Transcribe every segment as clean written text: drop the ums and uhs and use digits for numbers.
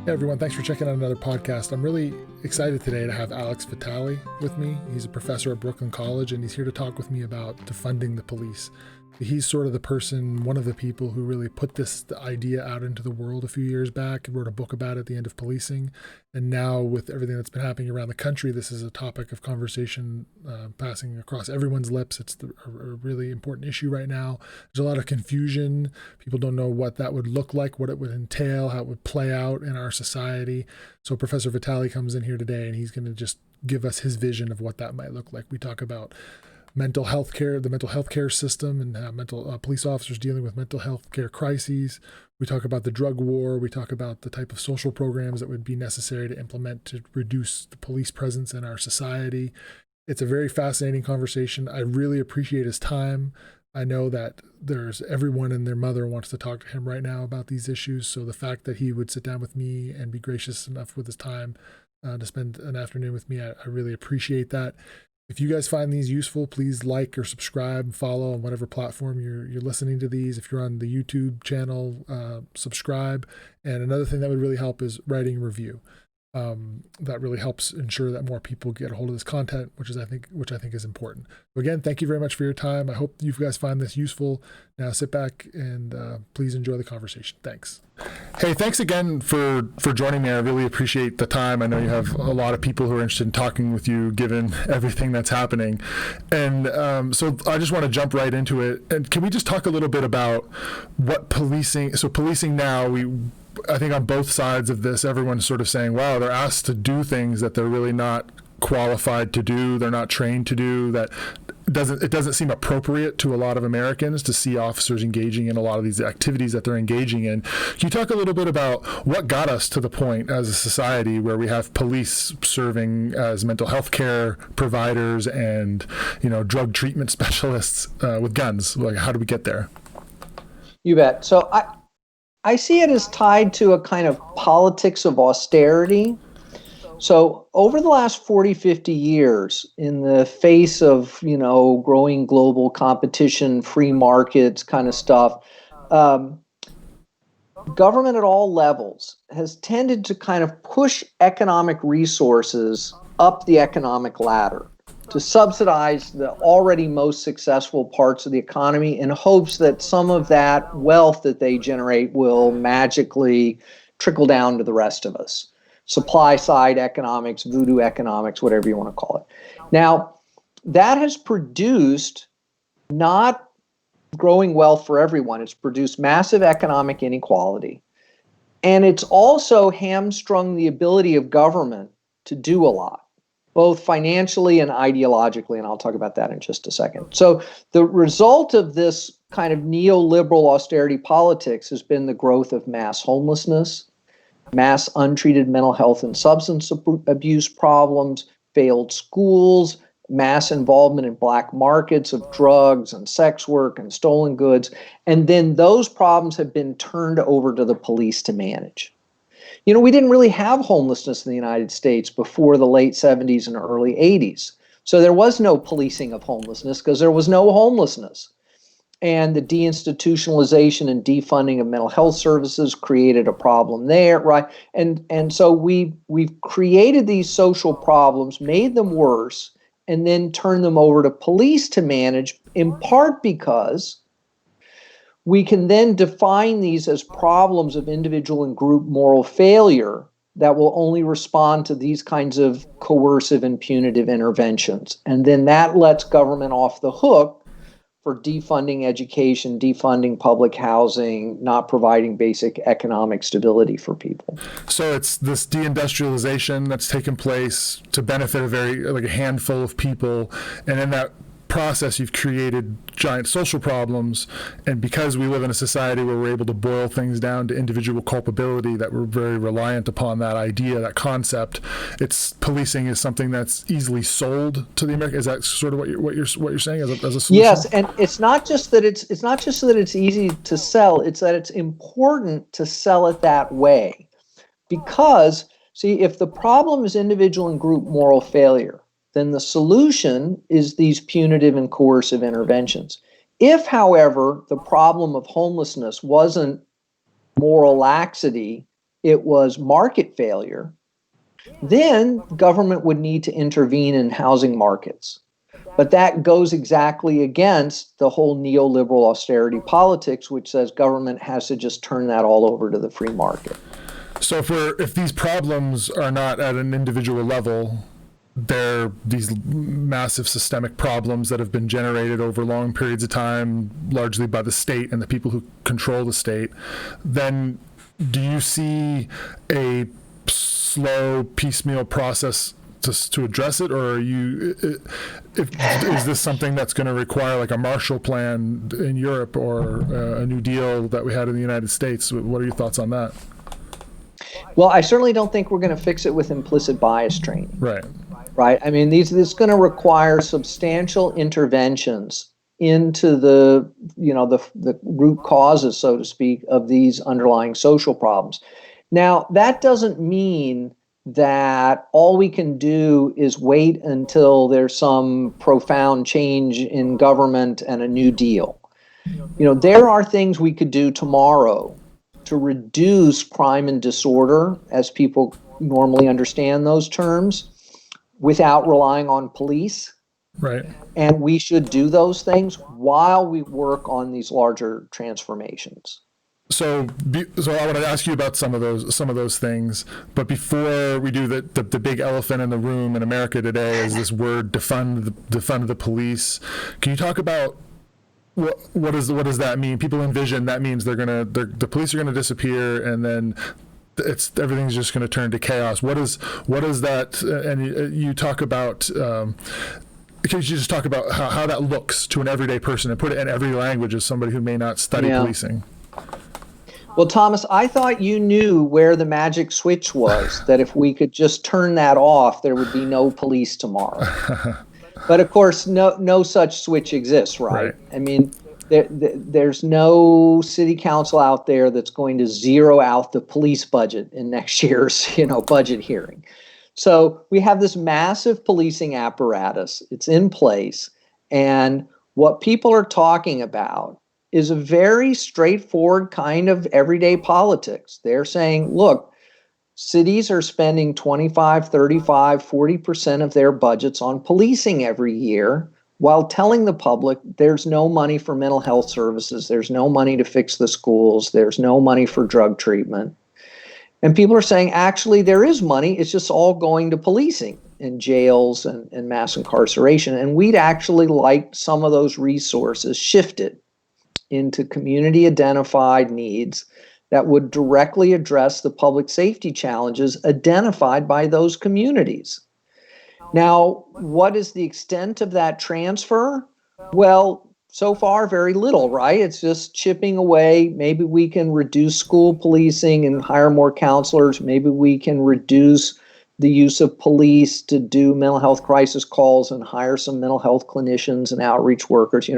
Hey everyone, thanks for checking out another podcast. I'm really excited today to have Alex Vitale with me. He's a professor at Brooklyn College, and he's here to talk with me about defunding the police. He's sort of the person, one of the people who really put the idea out into the world a few years back, wrote a book about it, The End of Policing. And now with everything that's been happening around the country, this is a topic of conversation passing across everyone's lips. It's a really important issue right now. There's a lot of confusion. People don't know what that would look like, what it would entail, how it would play out in our society. So Professor Vitale comes in here today, and he's going to just give us his vision of what that might look like. We talk about mental health care, the mental health care system, and how police officers dealing with mental health care crises. We talk about the drug war. We talk about the type of social programs that would be necessary to implement to reduce the police presence in our society. It's a very fascinating conversation. I really appreciate his time. I know that there's everyone and their mother wants to talk to him right now about these issues. So the fact that he would sit down with me and be gracious enough with his time to spend an afternoon with me, I really appreciate that. If you guys find these useful, please like or subscribe, follow on whatever platform you're listening to these. If you're on the YouTube channel, subscribe. And another thing that would really help is writing a review. That really helps ensure that more people get a hold of this content, which I think is important. So again, thank you very much for your time. I hope you guys find this useful. Now sit back and please enjoy the conversation. Thanks. Hey, thanks again for joining me. I really appreciate the time. I know you have a lot of people who are interested in talking with you, given everything that's happening. And so I just want to jump right into it. And can we just talk a little bit about what policing, so policing now, I think on both sides of this, everyone's sort of saying, wow, they're asked to do things that they're really not qualified to do, they're not trained to do, that it doesn't seem appropriate to a lot of Americans to see officers engaging in a lot of these activities that they're engaging in. Can you talk a little bit about what got us to the point as a society where we have police serving as mental health care providers and, drug treatment specialists with guns? Like, how do we get there? You bet. So I see it as tied to a kind of politics of austerity. So over the last 40, 50 years, in the face of, growing global competition, free markets kind of stuff, government at all levels has tended to kind of push economic resources up the economic ladder to subsidize the already most successful parts of the economy in hopes that some of that wealth that they generate will magically trickle down to the rest of us. Supply side economics, voodoo economics, whatever you want to call it. Now, that has produced not growing wealth for everyone. It's produced massive economic inequality. And it's also hamstrung the ability of government to do a lot, both financially and ideologically, and I'll talk about that in just a second. So the result of this kind of neoliberal austerity politics has been the growth of mass homelessness, mass untreated mental health and substance abuse problems, failed schools, mass involvement in black markets of drugs and sex work and stolen goods. And then those problems have been turned over to the police to manage. We didn't really have homelessness in the United States before the late 70s and early 80s. So there was no policing of homelessness because there was no homelessness. And the deinstitutionalization and defunding of mental health services created a problem there, right? And so we've created these social problems, made them worse, and then turned them over to police to manage, in part because we can then define these as problems of individual and group moral failure that will only respond to these kinds of coercive and punitive interventions. And then that lets government off the hook for defunding education, defunding public housing, not providing basic economic stability for people. So it's this deindustrialization that's taken place to benefit a handful of people, and in that process you've created giant social problems, and because we live in a society where we're able to boil things down to individual culpability, that we're very reliant upon that idea, that concept, policing is something that's easily sold to the American. Is that sort of what you're saying as a solution? Yes, and it's not just that it's easy to sell, it's that it's important to sell it that way. Because see, if the problem is individual and group moral failure, then the solution is these punitive and coercive interventions. If, however, the problem of homelessness wasn't moral laxity it was market failure, then government would need to intervene in housing markets. But that goes exactly against the whole neoliberal austerity politics, which says government has to just turn that all over to the free market. So if these problems are not at an individual level, they're these massive systemic problems that have been generated over long periods of time, largely by the state and the people who control the state, then do you see a slow, piecemeal process to address it, or is this something that's going to require like a Marshall Plan in Europe or a New Deal that we had in the United States? What are your thoughts on that? Well, I certainly don't think we're going to fix it with implicit bias training. Right. I mean, this is going to require substantial interventions into the root causes, so to speak, of these underlying social problems. Now, that doesn't mean that all we can do is wait until there's some profound change in government and a New Deal. There are things we could do tomorrow to reduce crime and disorder, as people normally understand those terms, without relying on police. Right. And we should do those things while we work on these larger transformations. So I want to ask you about some of those things, but before we do, the big elephant in the room in America today is this word defund the police. Can you talk about what does that mean? People envision that means the police are gonna disappear, and then everything's just gonna turn to chaos. What is that? And you talk about. Can you just talk about how that looks to an everyday person and put it in every language as somebody who may not study policing? Well, Thomas, I thought you knew where the magic switch was, that if we could just turn that off, there would be no police tomorrow. But of course, no such switch exists, right? I mean, there's no city council out there that's going to zero out the police budget in next year's, budget hearing. So we have this massive policing apparatus. It's in place. And what people are talking about is a very straightforward kind of everyday politics. They're saying, look, cities are spending 25, 35, 40% of their budgets on policing every year, while telling the public there's no money for mental health services, there's no money to fix the schools, there's no money for drug treatment. And people are saying, actually, there is money, it's just all going to policing and jails and mass incarceration. And we'd actually like some of those resources shifted into community-identified needs that would directly address the public safety challenges identified by those communities. Now, what is the extent of that transfer? Well, so far, very little, right? It's just chipping away. Maybe we can reduce school policing and hire more counselors. Maybe we can reduce the use of police to do mental health crisis calls and hire some mental health clinicians and outreach workers,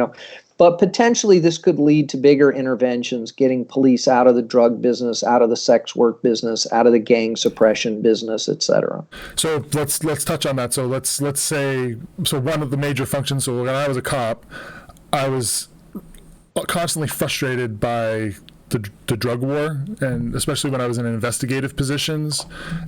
But potentially this could lead to bigger interventions, getting police out of the drug business, out of the sex work business, out of the gang suppression business, et cetera. So let's touch on that. So let's say, one of the major functions, so when I was a cop, I was constantly frustrated by the drug war, and especially when I was in investigative positions,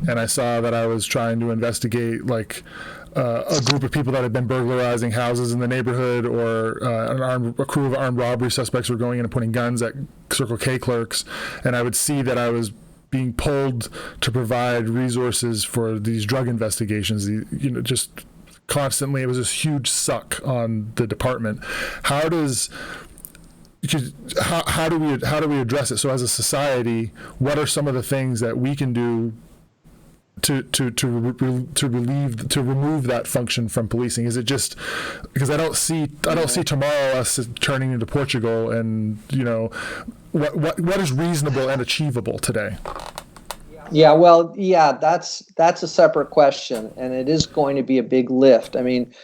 and I saw that I was trying to investigate a group of people that had been burglarizing houses in the neighborhood, or a crew of armed robbery suspects were going in and putting guns at Circle K clerks, and I would see that I was being pulled to provide resources for these drug investigations. Just constantly, it was this huge suck on the department. How do we address it? So as a society, what are some of the things that we can do to remove that function from policing? Is it just because I don't see tomorrow us turning into Portugal, and what is reasonable and achievable today? That's a separate question, and it is going to be a big lift. I mean,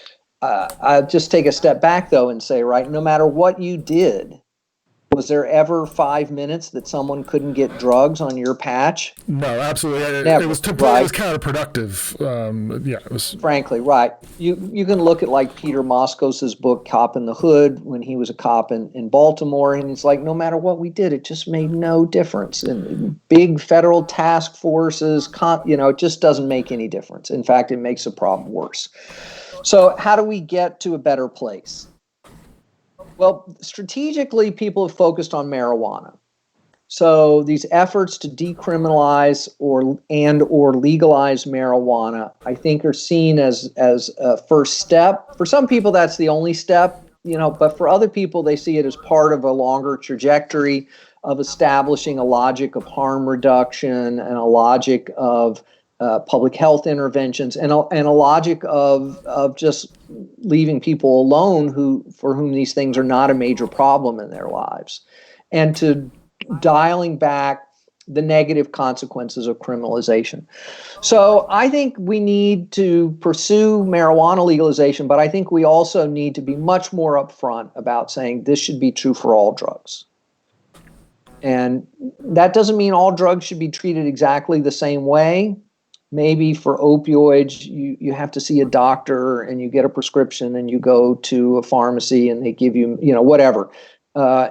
I'll just take a step back though and say, right, no matter what you did, Was there ever 5 minutes that someone couldn't get drugs on your patch? No, absolutely. Never, It was right? counterproductive. Yeah, it was. Frankly, right. You can look at like Peter Moskos's book "Cop in the Hood" when he was a cop in Baltimore, and it's like no matter what we did, it just made no difference. And big federal task forces, it just doesn't make any difference. In fact, it makes the problem worse. So, how do we get to a better place? Well, strategically, people have focused on marijuana. So these efforts to decriminalize or legalize marijuana, I think, are seen as a first step. For some people, that's the only step, but for other people, they see it as part of a longer trajectory of establishing a logic of harm reduction and a logic of public health interventions and a logic of just leaving people alone for whom these things are not a major problem in their lives, and to dialing back the negative consequences of criminalization. So I think we need to pursue marijuana legalization, but I think we also need to be much more upfront about saying this should be true for all drugs. And that doesn't mean all drugs should be treated exactly the same way. Maybe for opioids, you have to see a doctor and you get a prescription and you go to a pharmacy and they give you, whatever.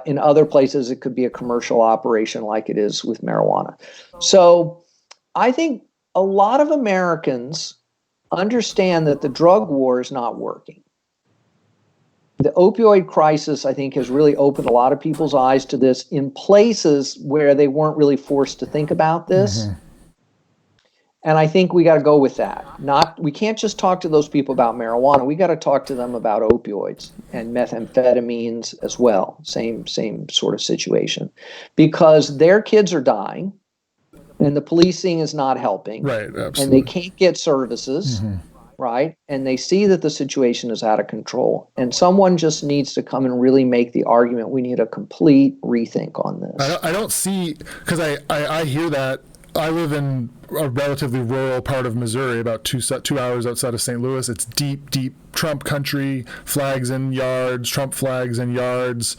In other places, it could be a commercial operation like it is with marijuana. So I think a lot of Americans understand that the drug war is not working. The opioid crisis, I think, has really opened a lot of people's eyes to this in places where they weren't really forced to think about this. Mm-hmm. And I think we got to go with that. We can't just talk to those people about marijuana. We got to talk to them about opioids and methamphetamines as well. Same sort of situation, because their kids are dying, and the policing is not helping. Right, absolutely. And they can't get services. Mm-hmm. Right, and they see that the situation is out of control, and someone just needs to come and really make the argument. We need a complete rethink on this. I don't see, because I hear that. I live in a relatively rural part of Missouri, about 2 hours outside of St. Louis. It's deep Trump country, flags in yards, Trump flags in yards.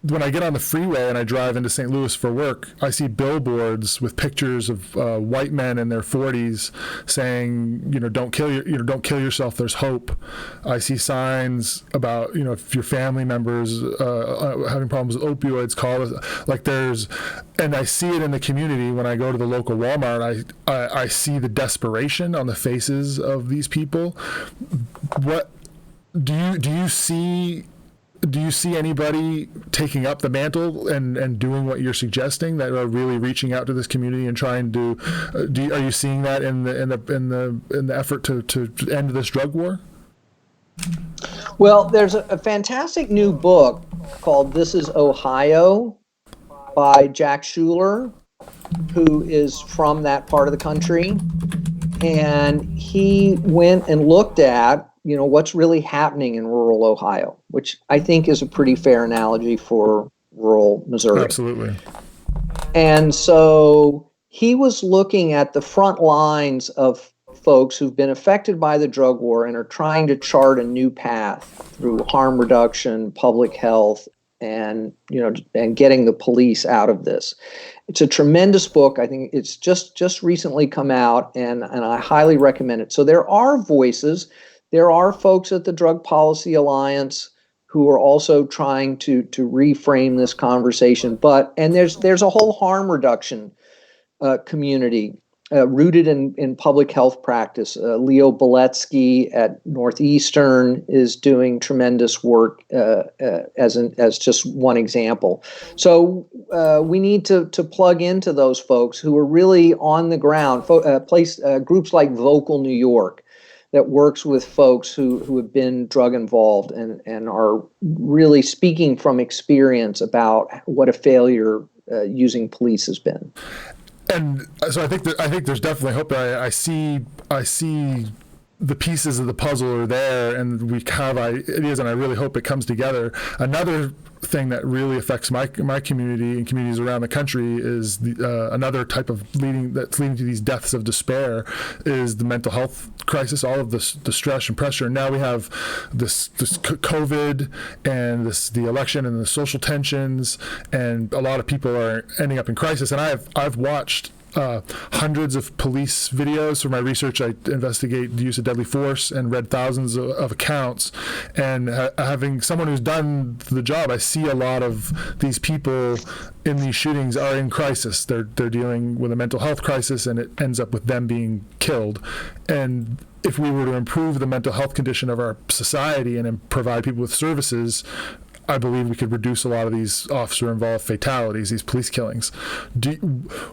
When I get on the freeway and I drive into St. Louis for work, I see billboards with pictures of white men in their 40s saying, don't kill yourself. There's hope. I see signs about, if your family members having problems with opioids, call us. And I see it in the community when I go to the local Walmart. I see the desperation on the faces of these people. What do you see? Do you see anybody taking up the mantle and doing what you're suggesting, that are really reaching out to this community and trying to? Are you seeing that in the effort to end this drug war? Well, there's a fantastic new book called "This Is Ohio" by Jack Shuler, who is from that part of the country, and he went and looked at what's really happening in rural Ohio, which I think is a pretty fair analogy for rural Missouri. Absolutely. And so he was looking at the front lines of folks who've been affected by the drug war and are trying to chart a new path through harm reduction, public health, and getting the police out of this. It's a tremendous book. I think it's just recently come out, and I highly recommend it. So there are voices. There are folks at the Drug Policy Alliance who are also trying to reframe this conversation. And there's a whole harm reduction community rooted in public health practice. Leo Beletsky at Northeastern is doing tremendous work as just one example. So we need to plug into those folks who are really on the ground. Groups like Vocal New York, that works with folks who have been drug involved and are really speaking from experience about what a failure using police has been. And so I think there's definitely hope. I see the pieces of the puzzle are there, and we have ideas, and I really hope it comes together. Another thing that really affects my community and communities around the country is another type of leading to these deaths of despair is the mental health crisis, all of this, the stress and pressure. And now we have this COVID and the election and the social tensions, and a lot of people are ending up in crisis. And I've watched hundreds of police videos. For my research, I investigate the use of deadly force and read thousands of accounts. And having someone who's done the job, I see a lot of these people in these shootings are in crisis. They're dealing with a mental health crisis, and it ends up with them being killed. And if we were to improve the mental health condition of our society and provide people with services, I believe we could reduce a lot of these officer-involved fatalities, these police killings.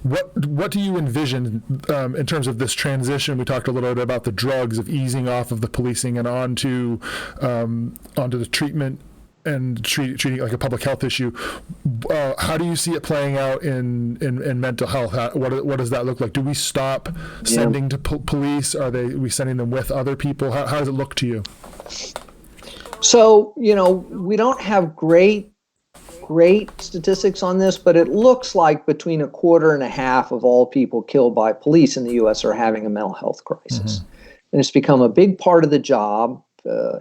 What do you envision in terms of this transition? We talked a little bit about the drugs, of easing off of the policing and onto the treatment and treating it like a public health issue. How do you see it playing out in mental health? What does that look like? Do we stop sending to police? Are we sending them with other people? How does it look to you? So, we don't have great statistics on this, but it looks like between 1.25% of all people killed by police in the U.S. are having a mental health crisis. Mm-hmm. And it's become a big part of the job.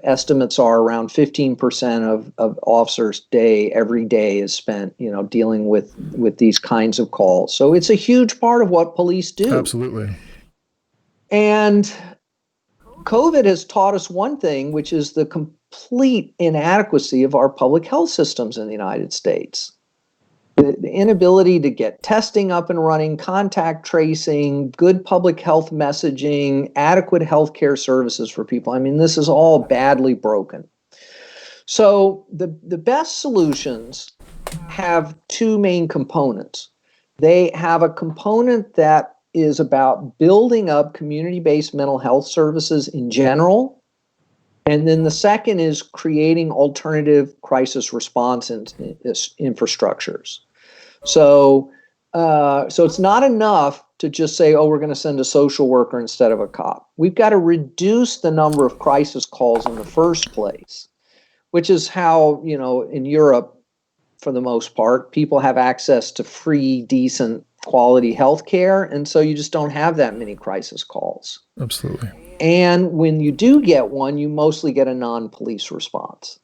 Estimates are around 15% of officers' day, every day is spent, dealing with these kinds of calls. So it's a huge part of what police do. Absolutely. And COVID has taught us one thing, which is the complete inadequacy of our public health systems in the United States. The inability to get testing up and running, contact tracing, good public health messaging, adequate healthcare services for people. I mean, this is all badly broken. So the best solutions have two main components. They have a component that is about building up community-based mental health services in general. And then the second is creating alternative crisis response infrastructures. So it's not enough to just say, we're going to send a social worker instead of a cop. We've got to reduce the number of crisis calls in the first place, which is how, in Europe, for the most part, people have access to free, decent, quality health care. And so you just don't have that many crisis calls. Absolutely. And when you do get one, you mostly get a non-police response.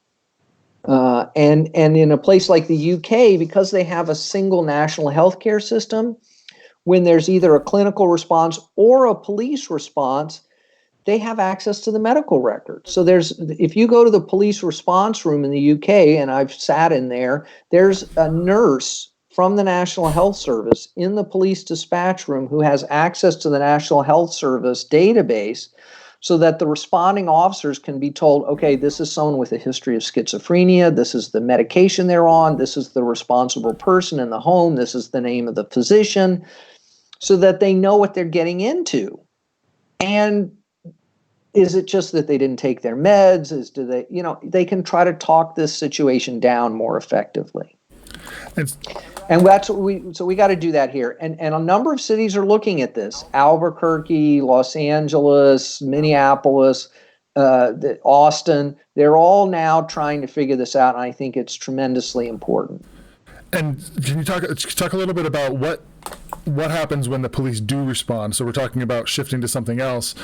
And in a place like the UK, because they have a single national healthcare system, when there's either a clinical response or a police response, they have access to the medical record. So if you go to the police response room in the UK, and I've sat in there, there's a nurse from the National Health Service in the police dispatch room who has access to the National Health Service database, so that the responding officers can be told, okay, this is someone with a history of schizophrenia, this is the medication they're on, this is the responsible person in the home, this is the name of the physician, so that they know what they're getting into. And is it just that they didn't take their meds? They can try to talk this situation down more effectively. And that's what we got to do that here. And a number of cities are looking at this. Albuquerque, Los Angeles, Minneapolis, Austin, they're all now trying to figure this out. And I think it's tremendously important. And can you talk a little bit about what happens when the police do respond? So we're talking about shifting to something else.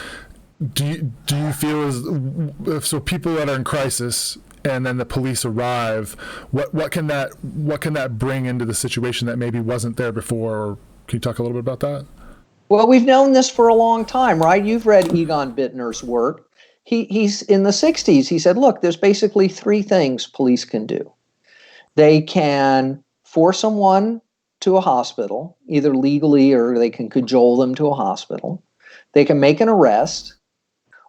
Do you feel so people that are in crisis and then the police arrive, what can that bring into the situation that maybe wasn't there before? Or can you talk a little bit about that? Well, we've known this for a long time, right? You've read Egon Bittner's work. He's in the 60s. He said, look, there's basically three things police can do. They can force someone to a hospital, either legally or they can cajole them to a hospital. They can make an arrest,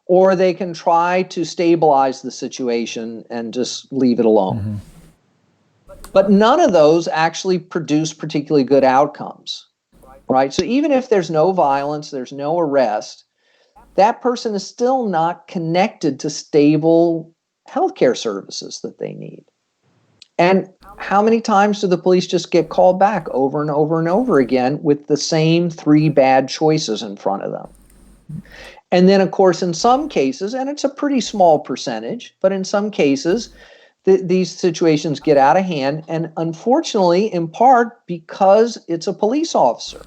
or they can try to stabilize the situation and just leave it alone. Mm-hmm. But none of those actually produce particularly good outcomes, right? So even if there's no violence, there's no arrest, that person is still not connected to stable healthcare services that they need. And how many times do the police just get called back over and over and over again with the same three bad choices in front of them? And then, of course, in some cases, and it's a pretty small percentage, but in some cases, these situations get out of hand, and unfortunately, in part because it's a police officer.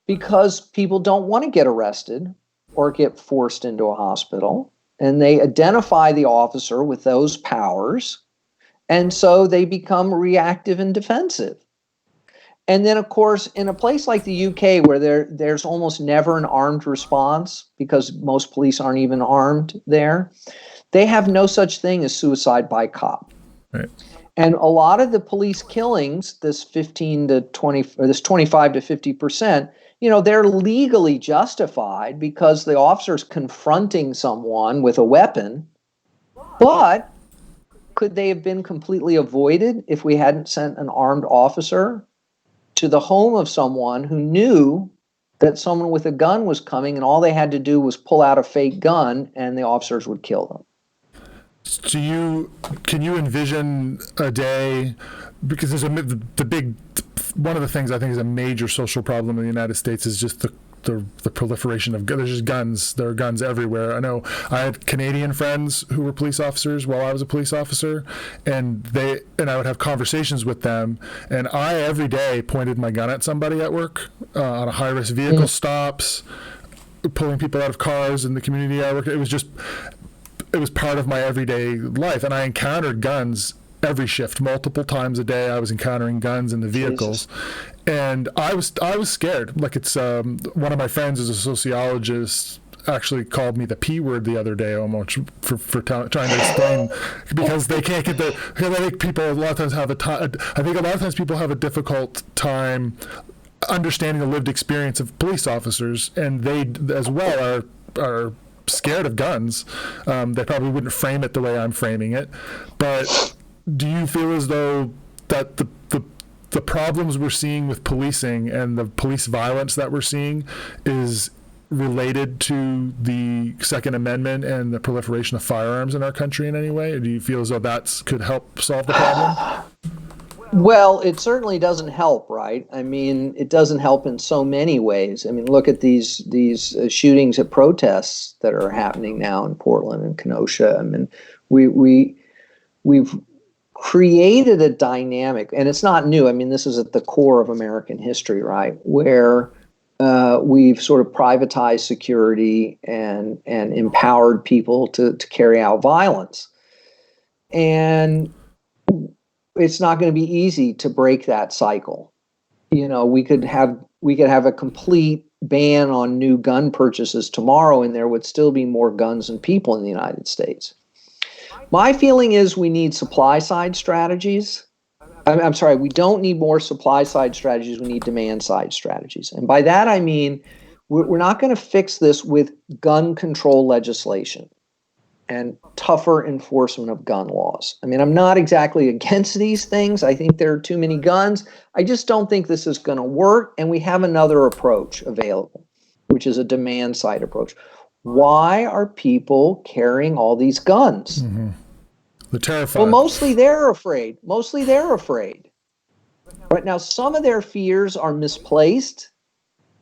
Because people don't want to get arrested or get forced into a hospital, and they identify the officer with those powers, and so they become reactive and defensive. And then, of course, in a place like the UK, where there's almost never an armed response because most police aren't even armed there, they have no such thing as suicide by cop. Right. And a lot of the police killings, this 15 to 20, or this 25 to 50%, they're legally justified because the officer's confronting someone with a weapon. But could they have been completely avoided if we hadn't sent an armed officer to the home of someone who knew that someone with a gun was coming, and all they had to do was pull out a fake gun and the officers would kill them? Can you envision a day, because there's one of the things I think is a major social problem in the United States is just the proliferation of there's just guns. There are guns everywhere. I know I had Canadian friends who were police officers while I was a police officer, and I would have conversations with them, and I every day pointed my gun at somebody at work on a high-risk vehicle stops, pulling people out of cars in the community I worked. It was part of my everyday life, and I encountered guns every shift, multiple times a day. I was encountering guns in the vehicles. Jesus. And I was scared. Like, it's one of my friends is a sociologist, actually called me the P word the other day almost for trying to explain, because they can't get because I think people a lot of times people have a difficult time understanding the lived experience of police officers, and they as well are scared of guns. They probably wouldn't frame it the way I'm framing it, but do you feel as though that the problems we're seeing with policing and the police violence that we're seeing is related to the Second Amendment and the proliferation of firearms in our country in any way? Or do you feel as though that could help solve the problem? Well, it certainly doesn't help, right? I mean, it doesn't help in so many ways. I mean, look at these shootings at protests that are happening now in Portland and Kenosha. I mean, we've created a dynamic, and it's not new. I mean, this is at the core of American history, right? Where we've sort of privatized security and empowered people to carry out violence. And it's not going to be easy to break that cycle. We could have a complete ban on new gun purchases tomorrow, and there would still be more guns than people in the United States. My feeling is we need supply side strategies. I'm sorry, we don't need more supply side strategies. We need demand side strategies. And by that, I mean, we're not going to fix this with gun control legislation and tougher enforcement of gun laws. I mean, I'm not exactly against these things. I think there are too many guns. I just don't think this is going to work. And we have another approach available, which is a demand side approach. Why are people carrying all these guns? Mm-hmm. They're terrified. Well, mostly they're afraid. Right now, some of their fears are misplaced,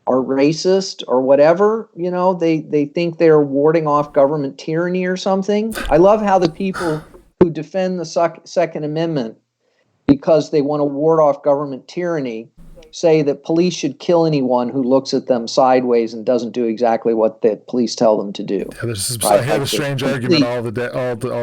or racist, or whatever. They think they're warding off government tyranny or something. I love how the people who defend the Second Amendment because they want to ward off government tyranny say that police should kill anyone who looks at them sideways and doesn't do exactly what the police tell them to do. Yeah, I hear the strange argument all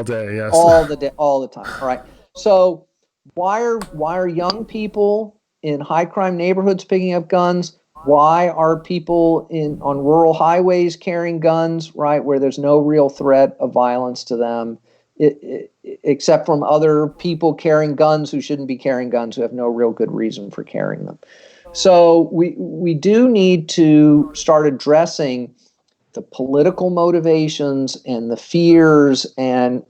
day. Yes, all the time. All right. So why are young people in high crime neighborhoods picking up guns? Why are people on rural highways carrying guns? Right, where there's no real threat of violence to them, except from other people carrying guns who shouldn't be carrying guns, who have no real good reason for carrying them. So we do need to start addressing the political motivations and the fears and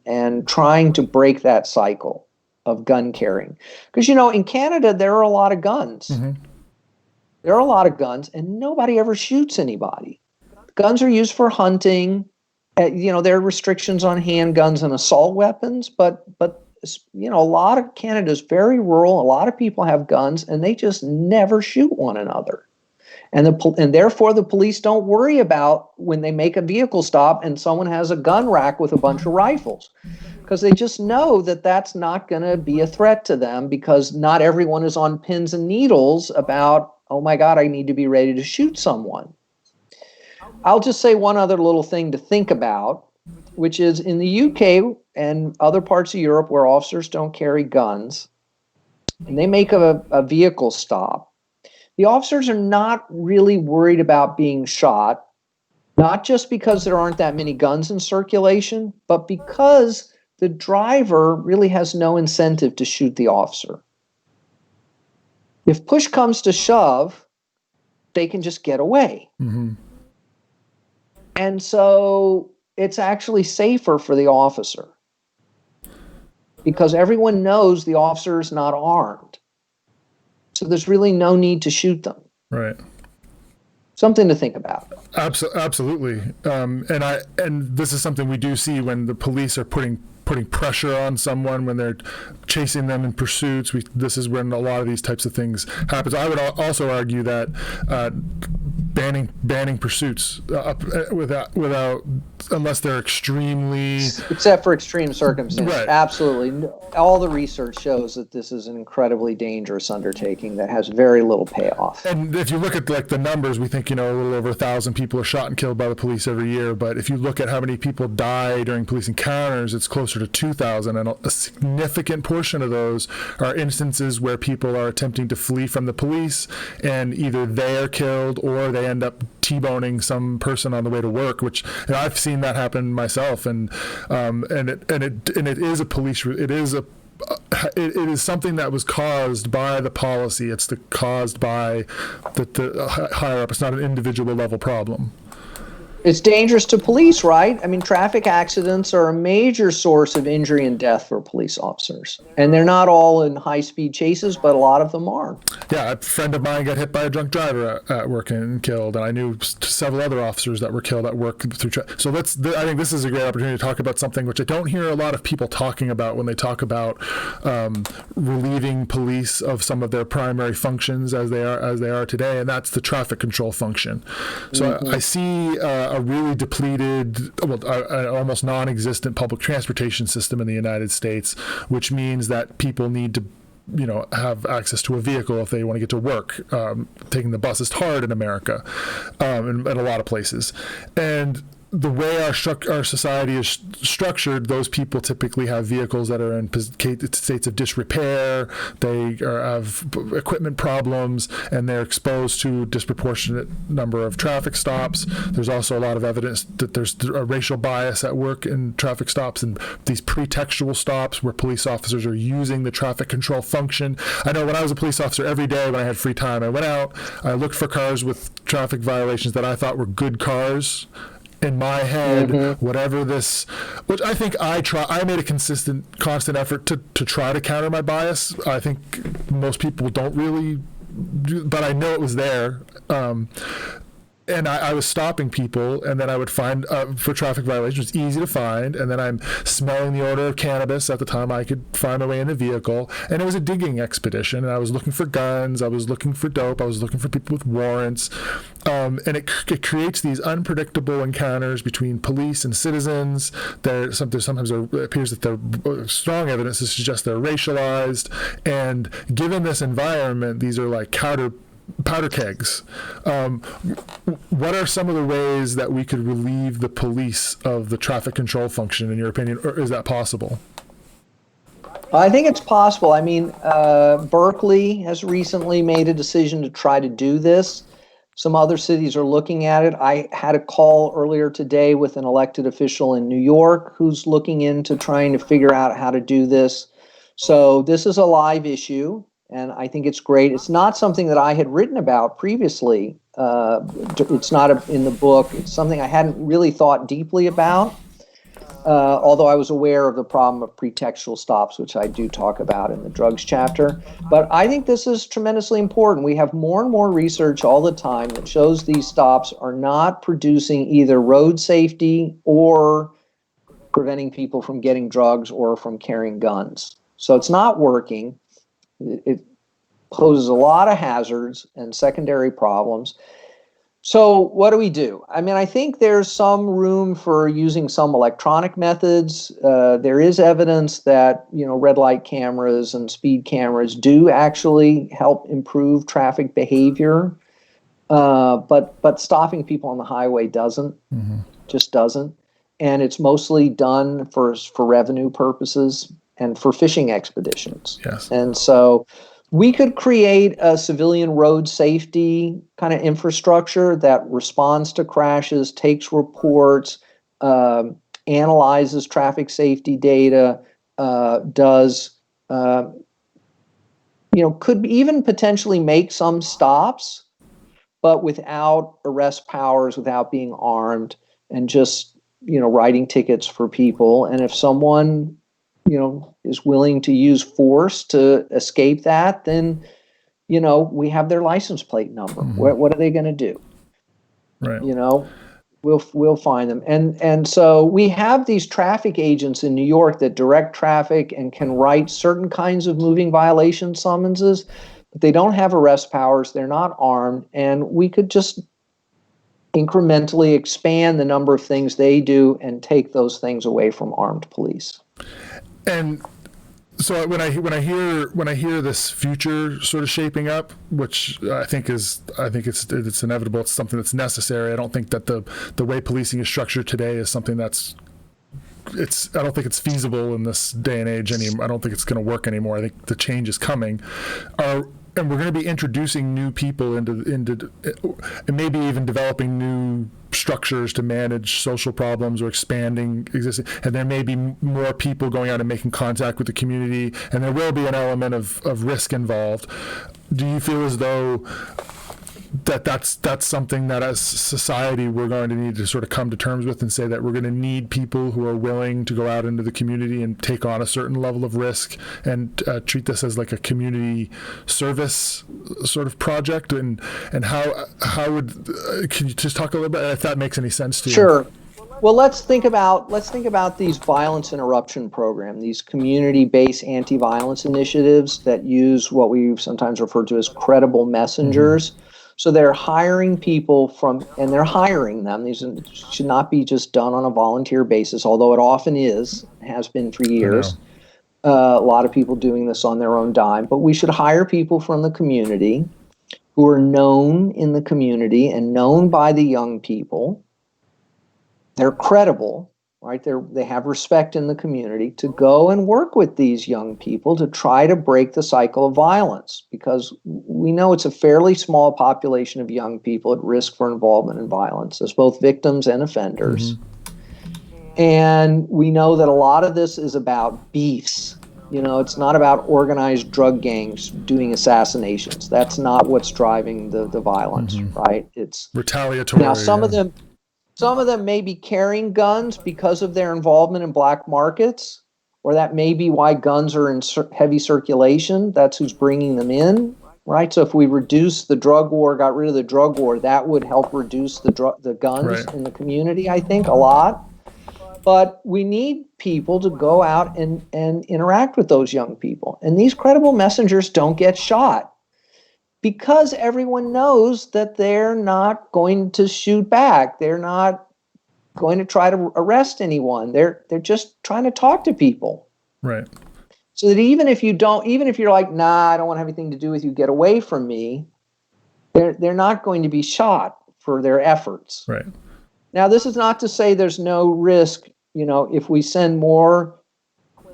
trying to break that cycle of gun carrying. Because, in Canada, there are a lot of guns. Mm-hmm. There are a lot of guns, and nobody ever shoots anybody. Guns are used for hunting. There are restrictions on handguns and assault weapons, but a lot of Canada is very rural. A lot of people have guns, and they just never shoot one another. And therefore, the police don't worry about when they make a vehicle stop and someone has a gun rack with a bunch of rifles. because they just know that that's not going to be a threat to them, because not everyone is on pins and needles about, oh my God, I need to be ready to shoot someone. I'll just say one other little thing to think about, which is in the UK and other parts of Europe where officers don't carry guns, and they make a vehicle stop, the officers are not really worried about being shot, not just because there aren't that many guns in circulation, but because the driver really has no incentive to shoot the officer. If push comes to shove, they can just get away. Mm-hmm. And so it's actually safer for the officer, because everyone knows the officer is not armed. So there's really no need to shoot them. Right. Something to think about. Absolutely. And this is something we do see when the police are putting pressure on someone, when they're chasing them in pursuits. This is when a lot of these types of things happen. I would also argue that banning pursuits without unless they're extremely, except for extreme circumstances. Right. Absolutely. All the research shows that this is an incredibly dangerous undertaking that has very little payoff. And if you look at like the numbers, we think, a little over 1,000 people are shot and killed by the police every year. But if you look at how many people die during police encounters, it's closer to 2,000, and a significant portion of those are instances where people are attempting to flee from the police, and either they are killed or they end up T-boning some person on the way to work, which I've seen that happen myself, and it is a police. It is something that was caused by the policy. It's caused by the higher up. It's not an individual level problem. It's dangerous to police, right? I mean, traffic accidents are a major source of injury and death for police officers. And they're not all in high-speed chases, but a lot of them are. Yeah, a friend of mine got hit by a drunk driver at work and killed. And I knew several other officers that were killed at work through So I think this is a great opportunity to talk about something which I don't hear a lot of people talking about when they talk about relieving police of some of their primary functions as they are today, and that's the traffic control function. So I see a really depleted, almost non-existent public transportation system in the United States, which means that people need to have access to a vehicle if they want to get to work. Taking the bus is hard in America, in a lot of places. And the way our society is structured, those people typically have vehicles that are in states of disrepair. They have equipment problems, and they're exposed to a disproportionate number of traffic stops. There's also a lot of evidence that there's a racial bias at work in traffic stops and these pretextual stops where police officers are using the traffic control function. I know when I was a police officer, every day when I had free time, I went out, I looked for cars with traffic violations that I thought were good cars. In my head, whatever this, which I think I made a constant effort to try to counter my bias. I think most people don't really do, but I know it was there. And I was stopping people, and then I would find, for traffic violations, it's easy to find, and then I'm smelling the odor of cannabis. At the time, I could find my way in the vehicle, and it was a digging expedition, and I was looking for guns, I was looking for dope, I was looking for people with warrants, and it creates these unpredictable encounters between police and citizens. Sometimes it appears that there's strong evidence to suggest they're racialized, and given this environment, these are like powder kegs. What are some of the ways that we could relieve the police of the traffic control function, in your opinion, or is that possible? I think it's possible. I mean, Berkeley has recently made a decision to try to do this. Some other cities are looking at it. I had a call earlier today with an elected official in New York who's looking into trying to figure out how to do this. So this is a live issue. And I think it's great. It's not something that I had written about previously. It's not in the book. It's something I hadn't really thought deeply about, although I was aware of the problem of pretextual stops, which I do talk about in the drugs chapter. But I think this is tremendously important. We have more and more research all the time that shows these stops are not producing either road safety or preventing people from getting drugs or from carrying guns. So it's not working. It poses a lot of hazards and secondary problems. So what do we do? I mean, I think there's some room for using some electronic methods. There is evidence that, red light cameras and speed cameras do actually help improve traffic behavior. But stopping people on the highway doesn't, just doesn't. And it's mostly done for revenue purposes and for fishing expeditions. Yes. And so we could create a civilian road safety kind of infrastructure that responds to crashes, takes reports, analyzes traffic safety data, could even potentially make some stops, but without arrest powers, without being armed, and just, writing tickets for people. And if someone is willing to use force to escape that, then, we have their license plate number. What are they going to do? Right. We'll find them. And so we have these traffic agents in New York that direct traffic and can write certain kinds of moving violation summonses, but they don't have arrest powers. They're not armed. And we could just incrementally expand the number of things they do and take those things away from armed police. And so when I hear this future sort of shaping up, which I think it's inevitable, it's something that's necessary. I don't think that the way policing is structured today is something I don't think it's feasible in this day and age anymore. I don't think it's going to work anymore. I think the change is coming. And we're going to be introducing new people into and maybe even developing new structures to manage social problems or expanding existing. And there may be more people going out and making contact with the community, and there will be an element of risk involved. Do you feel as though that's something that as society we're going to need to sort of come to terms with and say that we're going to need people who are willing to go out into the community and take on a certain level of risk and treat this as like a community service sort of project? And how would can you just talk a little bit if that makes any sense to you? Sure. Well, let's think about these violence interruption program, these community-based anti-violence initiatives that use what we sometimes refer to as credible messengers. So they're hiring people and they're hiring them. These should not be just done on a volunteer basis, although it often has been for years. A lot of people doing this on their own dime. But we should hire people from the community who are known in the community and known by the young people. They're credible, right? They have respect in the community, to go and work with these young people to try to break the cycle of violence, because we know it's a fairly small population of young people at risk for involvement in violence as both victims and offenders. And we know that a lot of this is about beefs. It's not about organized drug gangs doing assassinations. That's not what's driving the violence, right? It's retaliatory. Now, some of them may be carrying guns because of their involvement in black markets, or that may be why guns are in heavy circulation. That's who's bringing them in, right? So if we reduce the drug war, got rid of the drug war, that would help reduce the guns in the community, I think, a lot. But we need people to go out and interact with those young people. And these credible messengers don't get shot, because everyone knows that they're not going to shoot back. They're not going to try to arrest anyone. They're just trying to talk to people. Right. So that even if you're like, nah, I don't want to have anything to do with you, get away from me, they're not going to be shot for their efforts. Right. Now, this is not to say there's no risk, if we send more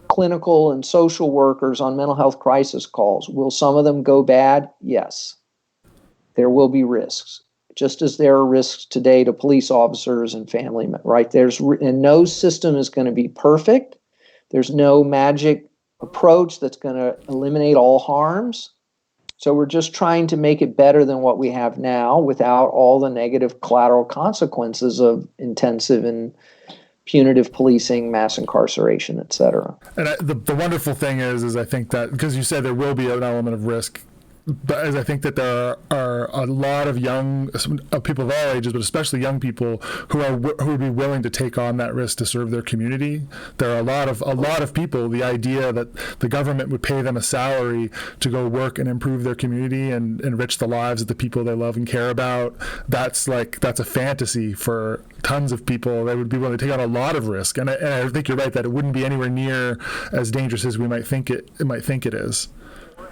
clinical and social workers on mental health crisis calls. Will some of them go bad? Yes. There will be risks, just as there are risks today to police officers and family members, right? And no system is going to be perfect. There's no magic approach that's going to eliminate all harms. So we're just trying to make it better than what we have now without all the negative collateral consequences of intensive and punitive policing, mass incarceration, et cetera. And the wonderful thing is I think that, because you said there will be an element of risk, as I think that there are a lot of people of all ages, but especially young people who would be willing to take on that risk to serve their community. There are a lot of people. The idea that the government would pay them a salary to go work and improve their community and enrich the lives of the people they love and care about, that's a fantasy for tons of people. They would be willing to take on a lot of risk, and I think you're right that it wouldn't be anywhere near as dangerous as we might think it is.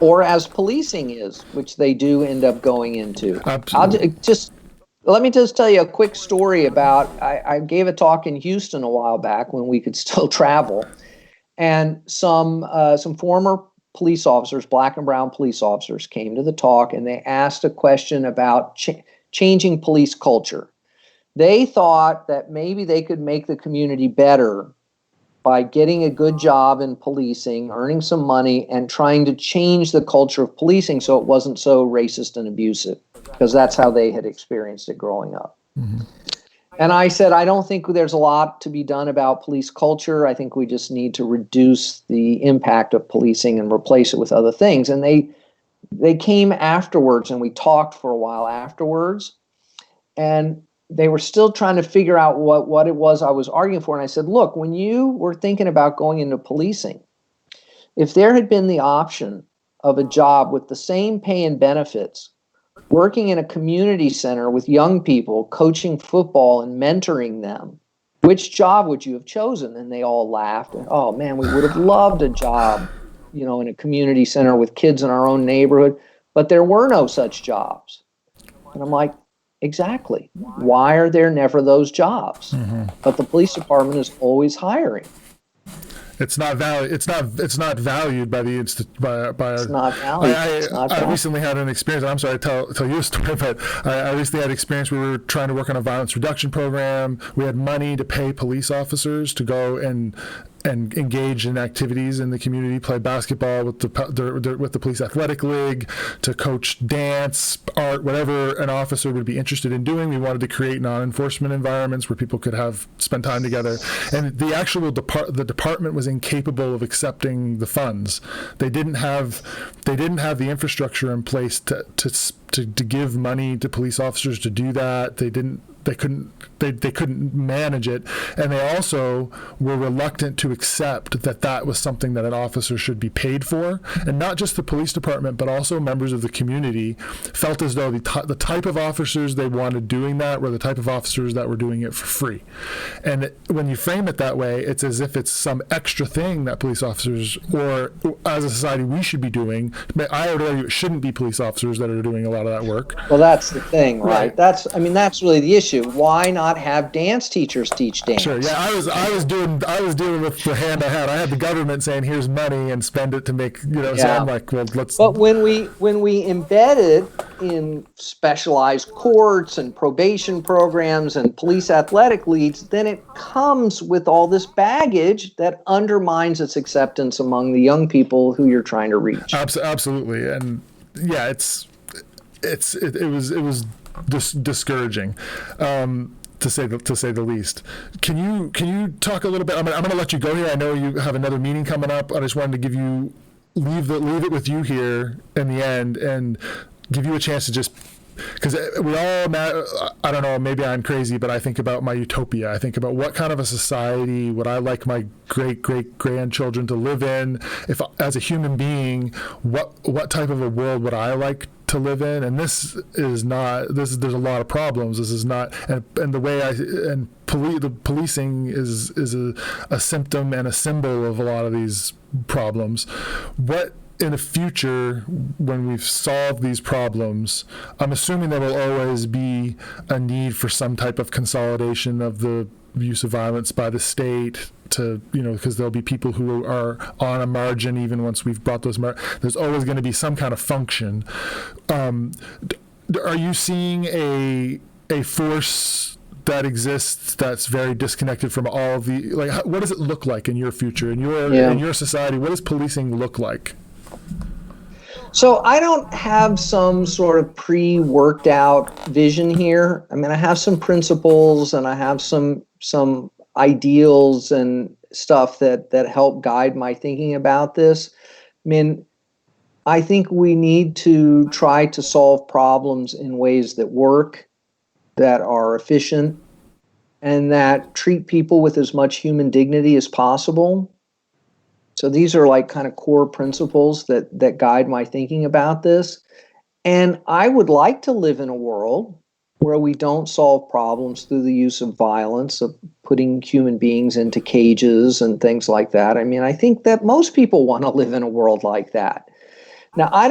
Or as policing is, which they do end up going into. Absolutely. Let me just tell you a quick story about, I gave a talk in Houston a while back when we could still travel, and some former police officers, black and brown police officers, came to the talk, and they asked a question about changing police culture. They thought that maybe they could make the community better by getting a good job in policing, earning some money, and trying to change the culture of policing so it wasn't so racist and abusive, because that's how they had experienced it growing up. Mm-hmm. And I said, I don't think there's a lot to be done about police culture. I think we just need to reduce the impact of policing and replace it with other things. And they came afterwards, and we talked for a while afterwards. And they were still trying to figure out what it was I was arguing for. And I said, look, when you were thinking about going into policing, if there had been the option of a job with the same pay and benefits, working in a community center with young people, coaching football and mentoring them, which job would you have chosen? And they all laughed. And, oh, man, we would have loved a job, in a community center with kids in our own neighborhood. But there were no such jobs. And I'm like, exactly. Why are there never those jobs? Mm-hmm. But the police department is always hiring. It's not valued. It's not valued by the by. It's not valued. I recently had an experience. I'm sorry to tell you a story, but I recently had an experience where we were trying to work on a violence reduction program. We had money to pay police officers to go and engage in activities in the community, play basketball with the police athletic league, to coach dance, art, whatever an officer would be interested in doing. We wanted to create non-enforcement environments where people could spend time together. And the actual the department was incapable of accepting the funds. They didn't have the infrastructure in place to give money to police officers to do that. They couldn't manage it, and they also were reluctant to accept that was something that an officer should be paid for. And not just the police department, but also members of the community felt as though the type of officers they wanted doing that were the type of officers that were doing it for free. And when you frame it that way, it's as if it's some extra thing that police officers, or as a society, we should be doing. I would argue it shouldn't be police officers that are doing a lot of that work. Well, that's the thing, right? That's really the issue. Why not have dance teachers teach dance? Sure. Yeah, I was dealing with the hand I had. I had the government saying, "Here's money and spend it to make." So I'm like, well, let's. But when we embed it in specialized courts and probation programs and police athletic leagues, then it comes with all this baggage that undermines its acceptance among the young people who you're trying to reach. Absolutely, and yeah, it was discouraging, to say the least. Can you talk a little bit? I'm going to let you go here. I know you have another meeting coming up. I just wanted to leave it with you here in the end and give you a chance to just, because we all, I don't know, maybe I'm crazy, but I think about my utopia. I think about what kind of a society would I like my great-great-grandchildren to live in. If, as a human being, what type of a world would I like to live in? And there's a lot of problems. This is not, and the way the policing is a symptom and a symbol of a lot of these problems. What in the future, when we've solved these problems, I'm assuming there will always be a need for some type of consolidation of the use of violence by the state, because there'll be people who are on a margin even once we've brought those there's always going to be some kind of function. Are you seeing a force that exists that's very disconnected from all of the, what does it look like in your future, in your society? What does policing look like? So I don't have some sort of pre-worked out vision here. I mean, I have some principles and I have some ideals and stuff that help guide my thinking about this. I mean, I think we need to try to solve problems in ways that work, that are efficient, and that treat people with as much human dignity as possible. So these are like kind of core principles that guide my thinking about this. And I would like to live in a world where we don't solve problems through the use of violence, of putting human beings into cages and things like that. I mean, I think that most people want to live in a world like that. Now, I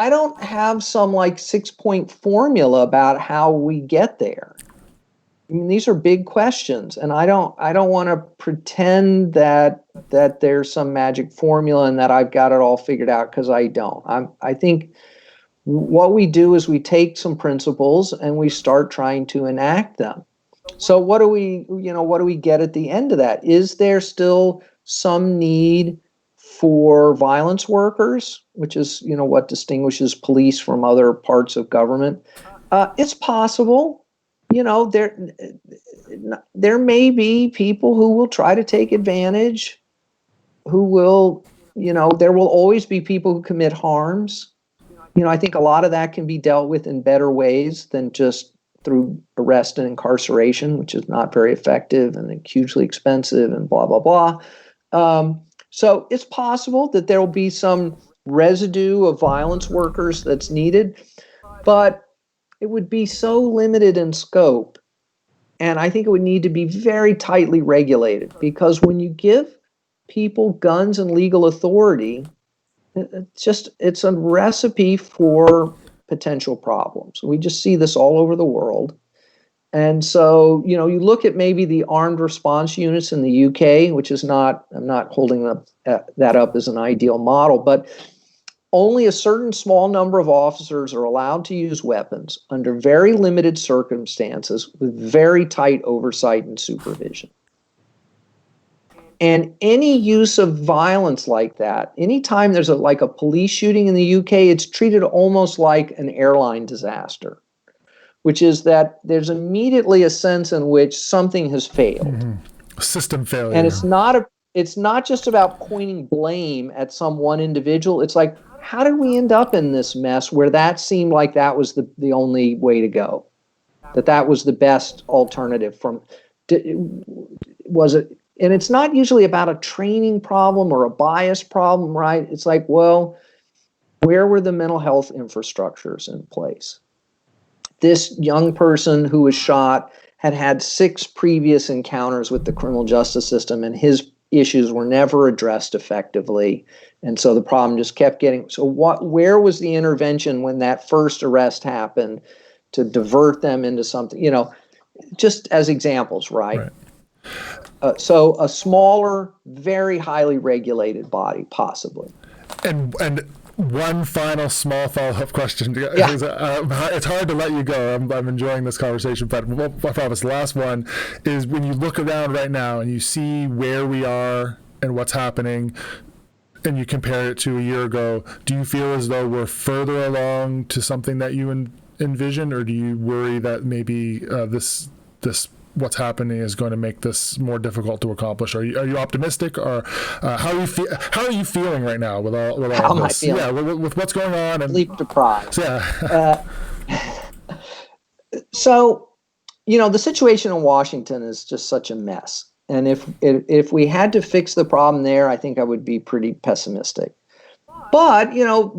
don't have some like 6-point formula about how we get there. I mean, these are big questions, and I don't want to pretend that there's some magic formula and that I've got it all figured out, because I don't. I think what we do is we take some principles and we start trying to enact them. So what do we get at the end of that? Is there still some need for violence workers, which is, what distinguishes police from other parts of government? It's possible. There may be people who will try to take advantage, who will, there will always be people who commit harms. I think a lot of that can be dealt with in better ways than just through arrest and incarceration, which is not very effective and hugely expensive and blah, blah, blah. So it's possible that there will be some residue of violence workers that's needed, but it would be so limited in scope. And I think it would need to be very tightly regulated, because when you give people guns and legal authority, it's a recipe for potential problems. We just see this all over the world. And so, you look at maybe the armed response units in the UK, which is not, I'm not holding that up as an ideal model, but only a certain small number of officers are allowed to use weapons under very limited circumstances with very tight oversight and supervision. And any use of violence like that, anytime there's a police shooting in the UK, it's treated almost like an airline disaster, which is that there's immediately a sense in which something has failed. Mm-hmm. System failure. And it's not just about pointing blame at some one individual. It's like, how did we end up in this mess where that seemed like that was the only way to go? That was the best alternative was it? And it's not usually about a training problem or a bias problem, right? It's like, well, where were the mental health infrastructures in place? This young person who was shot had 6 previous encounters with the criminal justice system, and his issues were never addressed effectively. And so the problem just kept getting, where was the intervention when that first arrest happened to divert them into something, just as examples, right? So a smaller, very highly regulated body, possibly. And one final small follow-up question. Yeah. It's hard to let you go. I'm enjoying this conversation, but I promise the last one is, when you look around right now and you see where we are and what's happening, and you compare it to a year ago, do you feel as though we're further along to something that you envision, or do you worry that maybe this what's happening is going to make this more difficult to accomplish? Are you optimistic, or how are you feeling right now with all how this? Yeah, with what's going on and sleep deprived. Yeah. So, the situation in Washington is just such a mess. And if we had to fix the problem there, I think I would be pretty pessimistic. But,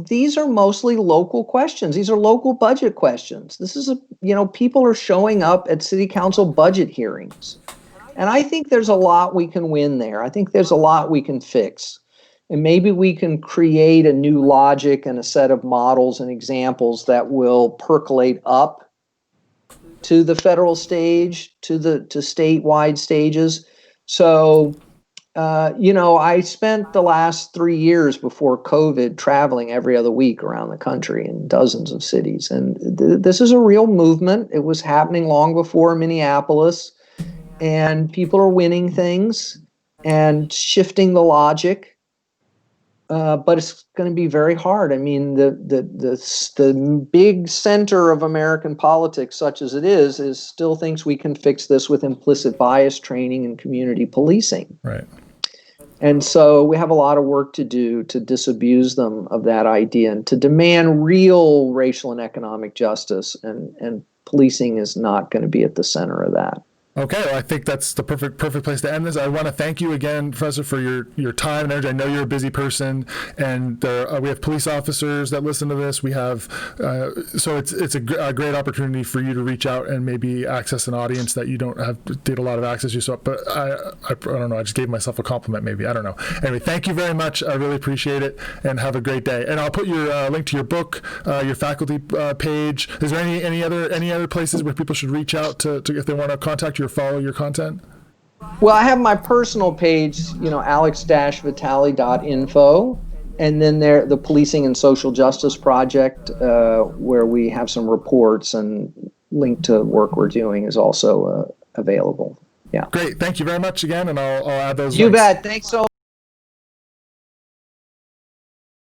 these are mostly local questions. These are local budget questions. This is people are showing up at city council budget hearings. And I think there's a lot we can win there. I think there's a lot we can fix. And maybe we can create a new logic and a set of models and examples that will percolate up to the federal stage, to statewide stages. So, I spent the last 3 years before COVID traveling every other week around the country in dozens of cities. And this is a real movement. It was happening long before Minneapolis, and people are winning things and shifting the logic. But it's going to be very hard. I mean, the big center of American politics, such as it is still thinks we can fix this with implicit bias training and community policing. Right. And so we have a lot of work to do to disabuse them of that idea and to demand real racial and economic justice. And policing is not going to be at the center of that. Okay, well, I think that's the perfect place to end this. I want to thank you again, Professor, for your time and energy. I know you're a busy person, and we have police officers that listen to this. We have, so it's a great opportunity for you to reach out and maybe access an audience that you don't have did a lot of access to. So, but I don't know. I just gave myself a compliment, maybe. I don't know. Anyway, thank you very much. I really appreciate it, and have a great day. And I'll put your link to your book, your faculty page. Is there any other places where people should reach out to if they want to contact you or follow your content? Well, I have my personal page, alex-vitale.info, and then there the Policing and Social Justice Project, where we have some reports, and link to work we're doing is also available. Yeah. Great. Thank you very much again, and I'll add those. You links. bet. Thanks so